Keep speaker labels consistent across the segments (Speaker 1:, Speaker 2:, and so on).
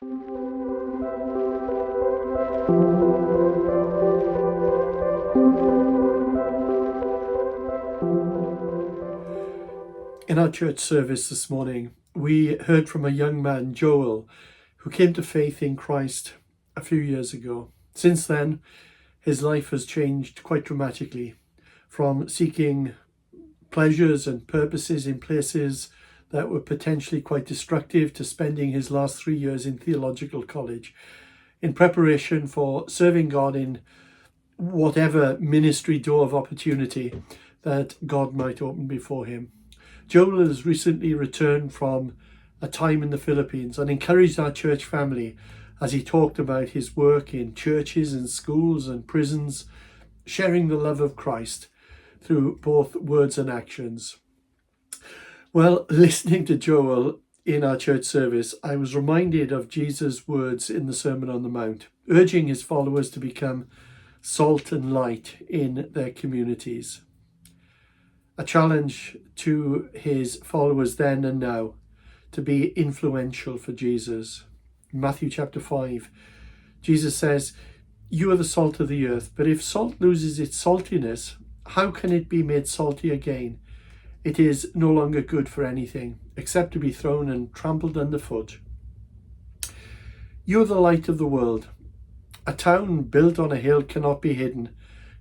Speaker 1: In our church service this morning, we heard from a young man, Joel, who came to faith in Christ a few years ago. Since then, his life has changed quite dramatically, from seeking pleasures and purposes in places that were potentially quite destructive to spending his last 3 years in theological college in preparation for serving God in whatever ministry door of opportunity that God might open before him. Joel has recently returned from a time in the Philippines and encouraged our church family as he talked about his work in churches and schools and prisons, sharing the love of Christ through both words and actions. Well, listening to Joel in our church service, I was reminded of Jesus' words in the Sermon on the Mount, urging his followers to become salt and light in their communities. A challenge to his followers then and now to be influential for Jesus. In Matthew chapter 5, Jesus says, "You are the salt of the earth, but if salt loses its saltiness, how can it be made salty again? It is no longer good for anything, except to be thrown and trampled underfoot. You are the light of the world. A town built on a hill cannot be hidden.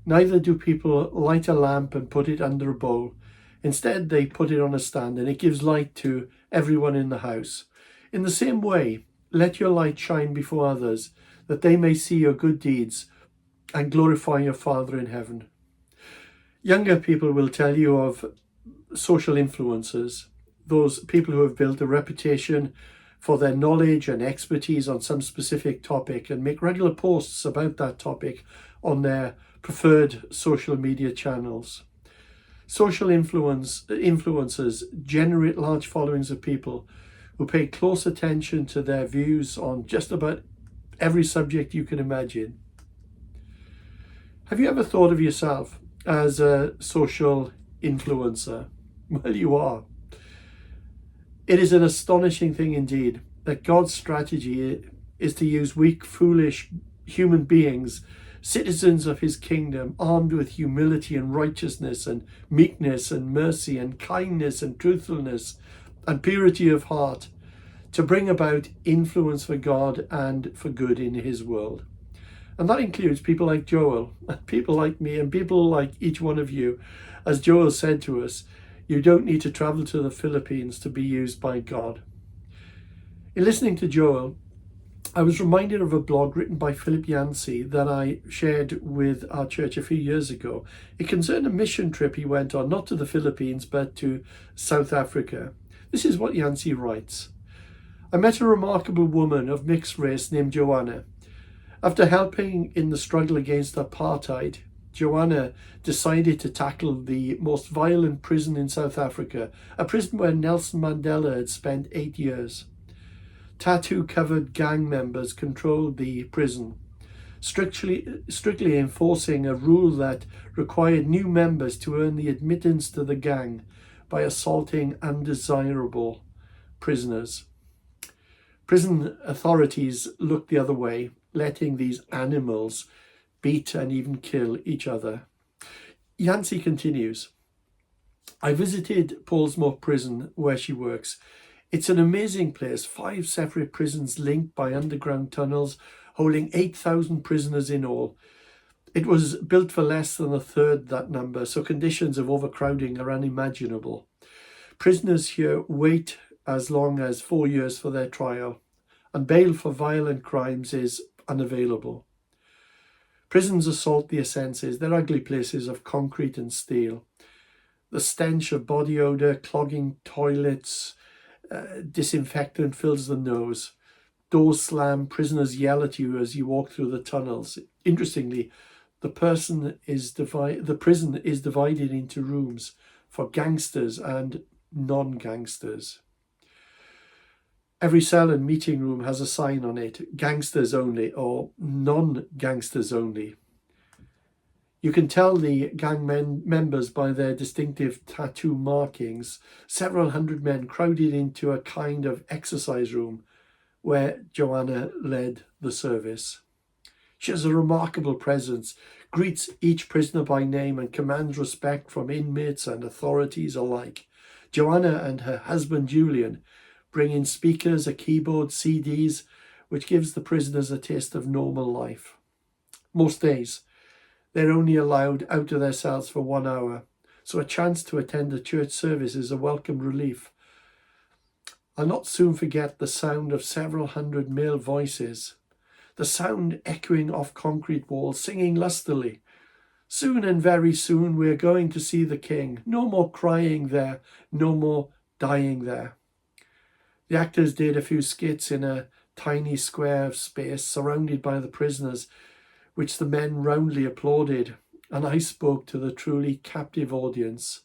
Speaker 1: Neither do people light a lamp and put it under a bowl. Instead, they put it on a stand, and it gives light to everyone in the house. In the same way, let your light shine before others, that they may see your good deeds and glorify your Father in heaven." Younger people will tell you of social influencers, those people who have built a reputation for their knowledge and expertise on some specific topic and make regular posts about that topic on their preferred social media channels. Social influencers generate large followings of people who pay close attention to their views on just about every subject you can imagine. Have you ever thought of yourself as a social influencer? Well, you are. It is an astonishing thing indeed that God's strategy is to use weak, foolish human beings, citizens of his kingdom, armed with humility and righteousness and meekness and mercy and kindness and truthfulness and purity of heart, to bring about influence for God and for good in his world. And that includes people like Joel, and people like me, and people like each one of you. As Joel said to us, you don't need to travel to the Philippines to be used by God. In listening to Joel, I was reminded of a blog written by Philip Yancey that I shared with our church a few years ago. It concerned a mission trip he went on, not to the Philippines, but to South Africa. This is what Yancey writes. "I met a remarkable woman of mixed race named Joanna. After helping in the struggle against apartheid, Joanna decided to tackle the most violent prison in South Africa, a prison where Nelson Mandela had spent 8 years. Tattoo-covered gang members controlled the prison, strictly enforcing a rule that required new members to earn the admittance to the gang by assaulting undesirable prisoners. Prison authorities looked the other way, letting these animals beat and even kill each other." Yancey continues, "I visited Pollsmoor prison where she works. It's an amazing place, 5 separate prisons linked by underground tunnels, holding 8,000 prisoners in all. It was built for less than a third that number, so conditions of overcrowding are unimaginable. Prisoners here wait as long as 4 years for their trial, and bail for violent crimes is unavailable. Prisons assault the senses. They're ugly places of concrete and steel. The stench of body odour, clogging toilets, disinfectant fills the nose. Doors slam, prisoners yell at you as you walk through the tunnels. Interestingly, the prison is divided into rooms for gangsters and non-gangsters. Every cell and meeting room has a sign on it, gangsters only or non-gangsters only. You can tell the gang members by their distinctive tattoo markings. Several hundred men crowded into a kind of exercise room where Joanna led the service. She has a remarkable presence, greets each prisoner by name and commands respect from inmates and authorities alike. Joanna and her husband Julian bring in speakers, a keyboard, CDs, which gives the prisoners a taste of normal life. Most days, they're only allowed out of their cells for 1 hour, so a chance to attend a church service is a welcome relief. I'll not soon forget the sound of several hundred male voices, the sound echoing off concrete walls, singing lustily. Soon and very soon we're going to see the King. No more crying there, no more dying there. The actors did a few skits in a tiny square of space surrounded by the prisoners, which the men roundly applauded, and I spoke to the truly captive audience.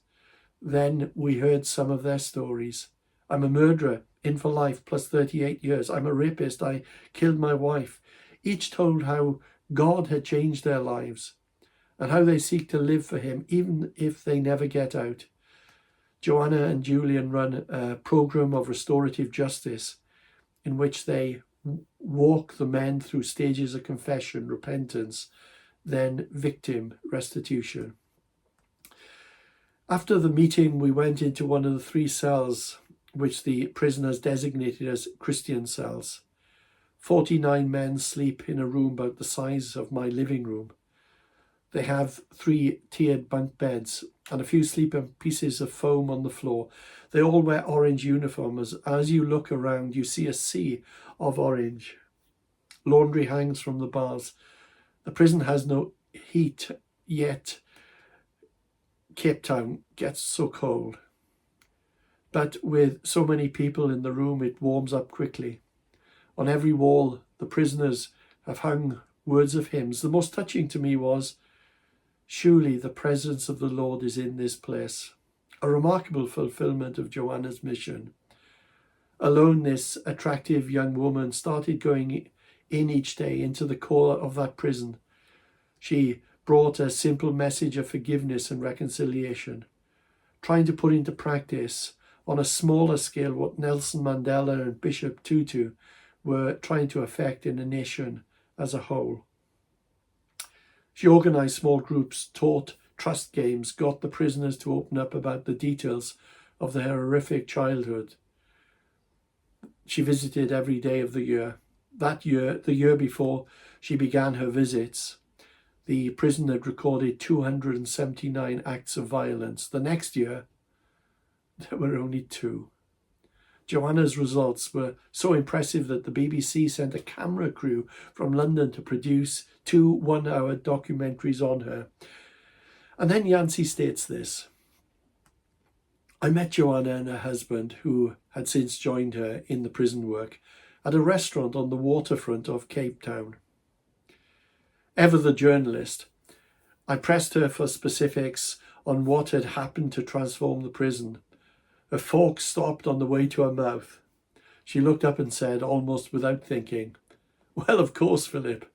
Speaker 1: Then we heard some of their stories. I'm a murderer, in for life, plus 38 years. I'm a rapist, I killed my wife. Each told how God had changed their lives and how they seek to live for him, even if they never get out. Joanna and Julian run a program of restorative justice in which they walk the men through stages of confession, repentance, then victim restitution. After the meeting, we went into one of the 3 cells which the prisoners designated as Christian cells. 49 men sleep in a room about the size of my living room. They have 3 tiered bunk beds and a few sleeping pieces of foam on the floor. They all wear orange uniforms. As you look around, you see a sea of orange. Laundry hangs from the bars. The prison has no heat, yet Cape Town gets so cold. But with so many people in the room, it warms up quickly. On every wall, the prisoners have hung words of hymns. The most touching to me was, "Surely the presence of the Lord is in this place." A remarkable fulfillment of Joanna's mission. Alone, this attractive young woman started going in each day into the core of that prison. She brought a simple message of forgiveness and reconciliation, trying to put into practice on a smaller scale what Nelson Mandela and Bishop Tutu were trying to effect in the nation as a whole. She organised small groups, taught trust games, got the prisoners to open up about the details of their horrific childhood. She visited every day of the year. That year, the year before she began her visits, the prison had recorded 279 acts of violence. The next year, there were only 2. Joanna's results were so impressive that the BBC sent a camera crew from London to produce 2 one-hour documentaries on her. And then Yancey states this: I met Joanna and her husband, who had since joined her in the prison work, at a restaurant on the waterfront of Cape Town. Ever the journalist, I pressed her for specifics on what had happened to transform the prison. Her fork stopped on the way to her mouth. She looked up and said, almost without thinking, "Well, of course, Philip.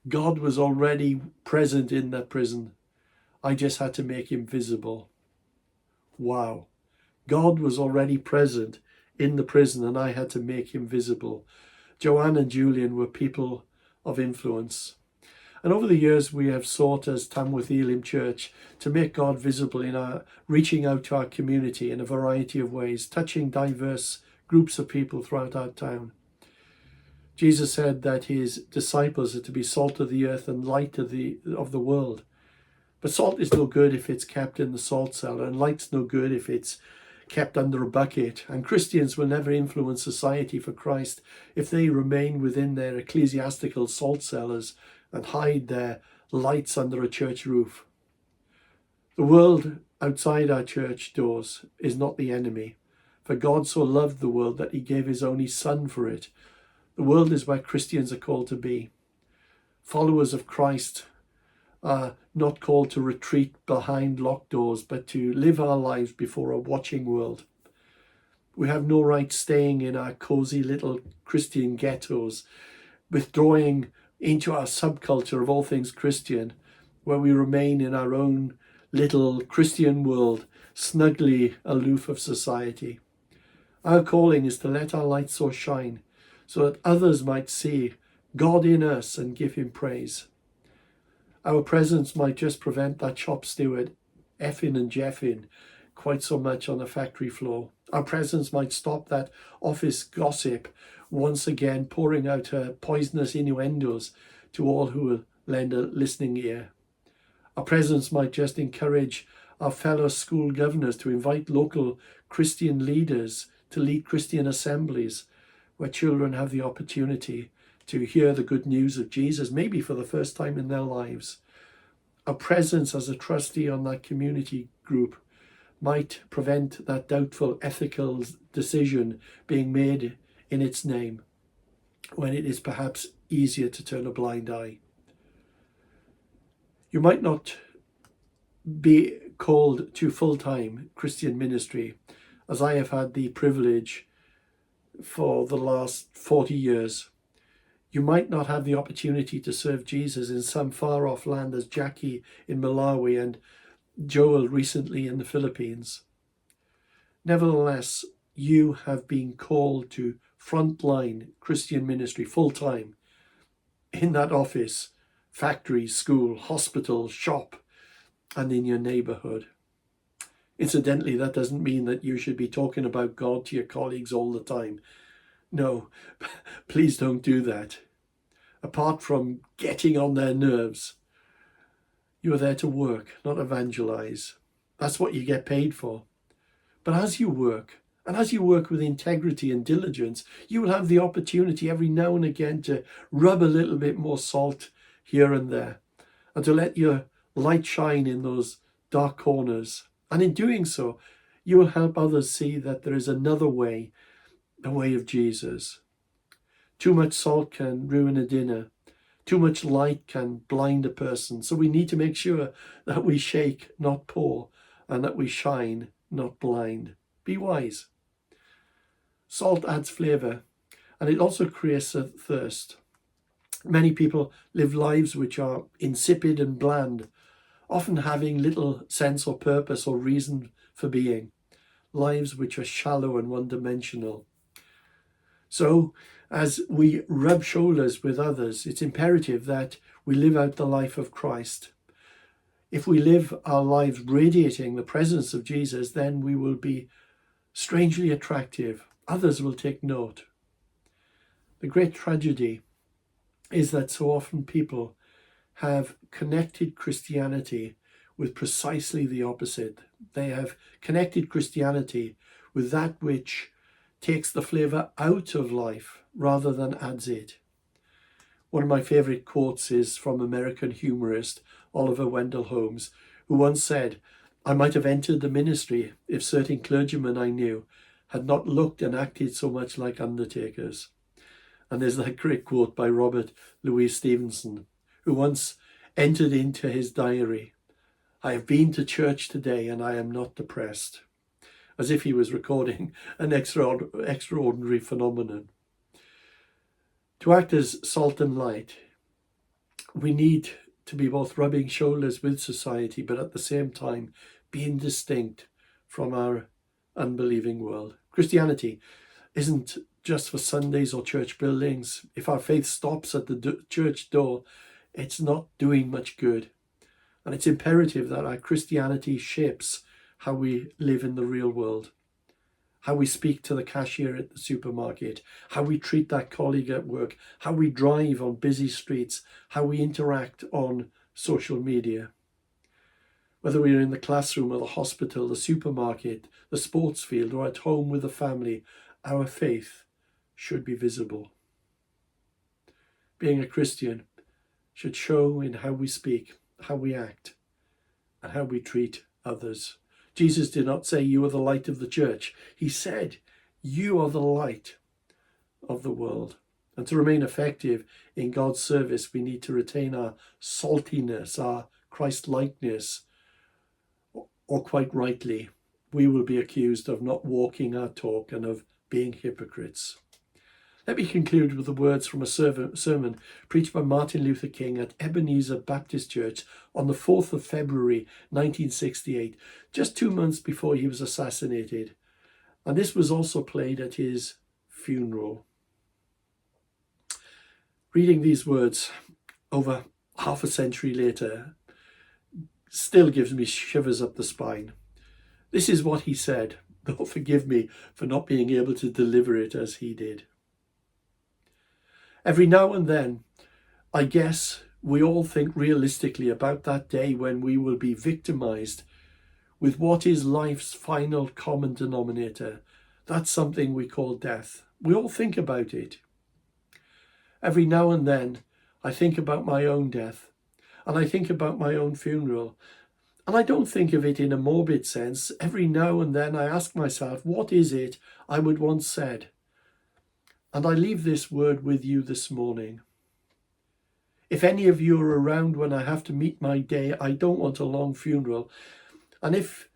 Speaker 1: God was already present in that prison. I just had to make him visible." Wow. God was already present in the prison and I had to make him visible. Joanne and Julian were people of influence. And over the years, we have sought as Tamworth Elim Church to make God visible in our reaching out to our community in a variety of ways, touching diverse groups of people throughout our town. Jesus said that his disciples are to be salt of the earth and light of the world. But salt is no good if it's kept in the salt cellar, and light's no good if it's kept under a bucket. And Christians will never influence society for Christ if they remain within their ecclesiastical salt cellars and hide their lights under a church roof. The world outside our church doors is not the enemy, for God so loved the world that he gave his only Son for it. The world is where Christians are called to be. Followers of Christ are not called to retreat behind locked doors, but to live our lives before a watching world. We have no right staying in our cozy little Christian ghettos, withdrawing into our subculture of all things Christian, where we remain in our own little Christian world, snugly aloof of society. Our calling is to let our light so shine so that others might see God in us and give him praise. Our presence might just prevent that shop steward effing and jeffing quite so much on the factory floor. Our presence might stop that office gossip once again pouring out her poisonous innuendos to all who will lend a listening ear. Our presence might just encourage our fellow school governors to invite local Christian leaders to lead Christian assemblies where children have the opportunity to hear the good news of Jesus, maybe for the first time in their lives. Our presence as a trustee on that community group might prevent that doubtful ethical decision being made in its name, when it is perhaps easier to turn a blind eye. You might not be called to full-time Christian ministry, as I have had the privilege for the last 40 years. You might not have the opportunity to serve Jesus in some far-off land as Jackie in Malawi and Joel recently in the Philippines. Nevertheless, you have been called to frontline Christian ministry full-time in that office, factory, school, hospital, shop, and in your neighborhood. Incidentally, that doesn't mean that you should be talking about God to your colleagues all the time. No, please don't do that. Apart from getting on their nerves, you are there to work, not evangelize. That's what you get paid for. But as you work, and as you work with integrity and diligence, you will have the opportunity every now and again to rub a little bit more salt here and there, and to let your light shine in those dark corners. And in doing so, you will help others see that there is another way, the way of Jesus. Too much salt can ruin a dinner. Too much light can blind a person. So we need to make sure that we shake, not pour, and that we shine, not blind. Be wise. Salt adds flavour, and it also creates a thirst. Many people live lives which are insipid and bland, often having little sense or purpose or reason for being. Lives which are shallow and one-dimensional. So, as we rub shoulders with others, it's imperative that we live out the life of Christ. If we live our lives radiating the presence of Jesus, then we will be strangely attractive. Others will take note. The great tragedy is that so often people have connected Christianity with precisely the opposite. They have connected Christianity with that which takes the flavour out of life rather than adds it. One of my favourite quotes is from American humorist Oliver Wendell Holmes, who once said, "I might have entered the ministry if certain clergymen I knew had not looked and acted so much like undertakers." And there's that great quote by Robert Louis Stevenson, who once entered into his diary, "I have been to church today and I am not depressed," as if he was recording an extraordinary phenomenon. To act as salt and light, we need to be both rubbing shoulders with society, but at the same time being distinct from our unbelieving world. Christianity isn't just for Sundays or church buildings. If our faith stops at the church door, it's not doing much good. And it's imperative that our Christianity shapes how we live in the real world, how we speak to the cashier at the supermarket, how we treat that colleague at work, how we drive on busy streets, how we interact on social media. Whether we're in the classroom or the hospital, the supermarket, the sports field, or at home with the family, our faith should be visible. Being a Christian should show in how we speak, how we act, and how we treat others. Jesus did not say, "You are the light of the church." He said, "You are the light of the world." And to remain effective in God's service, we need to retain our saltiness, our Christ-likeness, or quite rightly, we will be accused of not walking our talk and of being hypocrites. Let me conclude with the words from a sermon preached by Martin Luther King at Ebenezer Baptist Church on the 4th of February 1968, just 2 months before he was assassinated. And this was also played at his funeral. Reading these words over half a century later still gives me shivers up the spine. This is what he said, though forgive me for not being able to deliver it as he did. Every now and then, I guess we all think realistically about that day when we will be victimized with what is life's final common denominator. That's something we call death. We all think about it. Every now and then, I think about my own death, and I think about my own funeral. And I don't think of it in a morbid sense. Every now and then I ask myself, what is it I would once said? And I leave this word with you this morning. If any of you are around when I have to meet my day, I don't want a long funeral. And if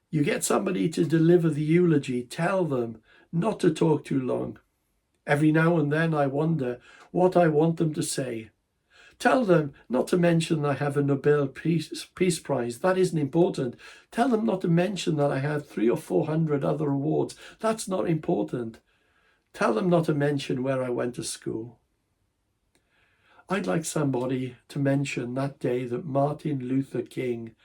Speaker 1: you get somebody to deliver the eulogy, tell them not to talk too long. Every now and then I wonder what I want them to say. Tell them not to mention I have a Nobel Peace Prize. That isn't important. Tell them not to mention that I have 300 or 400 other awards. That's not important. Tell them not to mention where I went to school. I'd like somebody to mention that day that Martin Luther King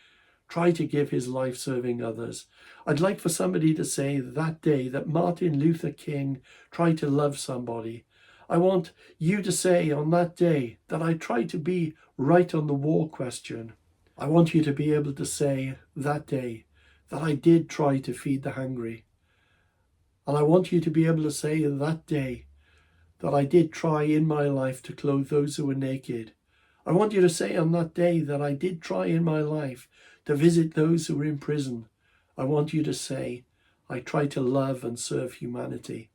Speaker 1: tried to give his life serving others. I'd like for somebody to say that day that Martin Luther King tried to love somebody. I want you to say on that day that I tried to be right on the war question. I want you to be able to say that day that I did try to feed the hungry. And I want you to be able to say that day that I did try in my life to clothe those who were naked. I want you to say on that day that I did try in my life to visit those who were in prison. I want you to say, I tried to love and serve humanity.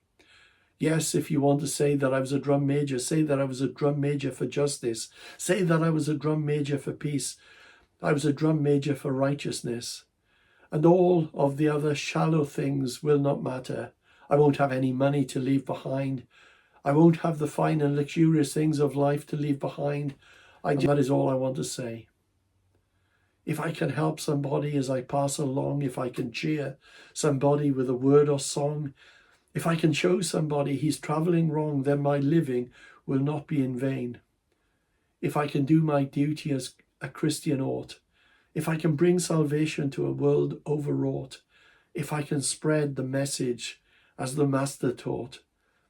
Speaker 1: Yes, if you want to say that I was a drum major, say that I was a drum major for justice. Say that I was a drum major for peace. I was a drum major for righteousness. And all of the other shallow things will not matter. I won't have any money to leave behind. I won't have the fine and luxurious things of life to leave behind. And that is all I want to say. If I can help somebody as I pass along, if I can cheer somebody with a word or song, if I can show somebody he's travelling wrong, then my living will not be in vain. If I can do my duty as a Christian ought, if I can bring salvation to a world overwrought, if I can spread the message as the Master taught,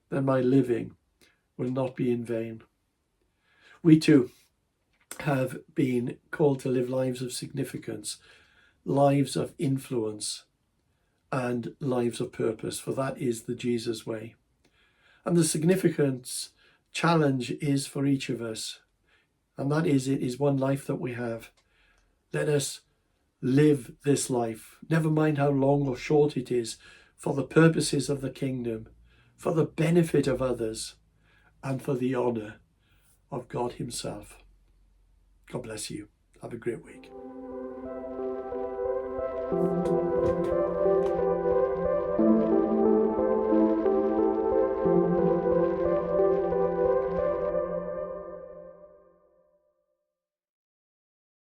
Speaker 1: then my living will not be in vain. We too have been called to live lives of significance, lives of influence, and lives of purpose, for that is the Jesus way. And the significance challenge is for each of us, and that is, it is one life that we have. Let us live this life, never mind how long or short it is, for the purposes of the kingdom, for the benefit of others, and for the honour of God himself. God bless you. Have a great week.